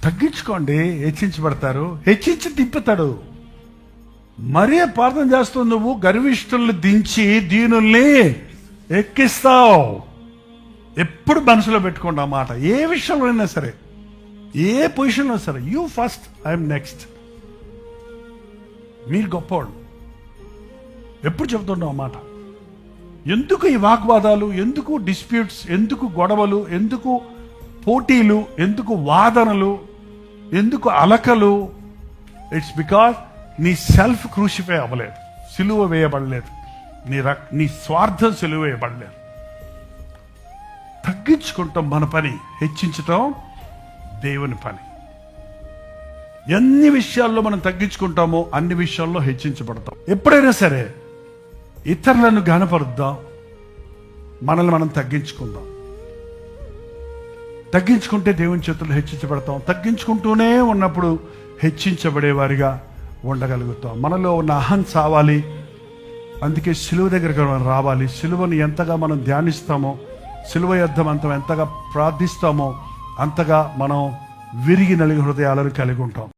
తగ్గించుకోండి, హెచ్చించబడతారు. హెచ్చించి తిప్పుతాడు. మరీ ప్రార్థన చేస్తావు, నువ్వు గర్విష్ఠుల్ని దించి దీనుల్ని ఎక్కిస్తావు. ఎప్పుడు మనసులో పెట్టుకోండి ఆ మాట. ఏ విషయంలో అయినా సరే, ఏ పొజిషన్లో సరే, యూ ఫస్ట్, ఐఎమ్ నెక్స్ట్. మీరు గొప్పవాళ్ళు. ఎప్పుడు చెప్తున్నావు ఆ మాట. ఎందుకు ఈ వాగ్వాదాలు, ఎందుకు డిస్ప్యూట్స్, ఎందుకు గొడవలు, ఎందుకు పోటీలు, ఎందుకు వాదనలు, ఎందుకు అలకలు? ఇట్స్ బికాస్ నీ సెల్ఫ్ క్రూసిఫై అవ్వలేదు, సిలువ వేయబడలేదు, నీ స్వార్థం సిలువ వేయబడలేదు. తగ్గించుకుంటాం మన పని, హెచ్చించటం దేవుని పని. ఎన్ని విషయాల్లో మనం తగ్గించుకుంటామో అన్ని విషయాల్లో హెచ్చించబడతాం. ఎప్పుడైనా సరే ఇతరులను ఘనపరుద్దాం, మనల్ని మనం తగ్గించుకుందాం. తగ్గించుకుంటే దేవుని చేతుల్లో హెచ్చించబడతాం. తగ్గించుకుంటూనే ఉన్నప్పుడు హెచ్చించబడేవారిగా ఉండగలుగుతాం. మనలో ఉన్న అహం చావాలి. అందుకే సిలువ దగ్గరకు మనం రావాలి. సిలువను ఎంతగా మనం ధ్యానిస్తామో, సిలువ యుద్ధం ఎంతగా ప్రార్థిస్తామో అంతగా మనం విరిగి నలిగి హృదయాలను కలిగి ఉంటాం.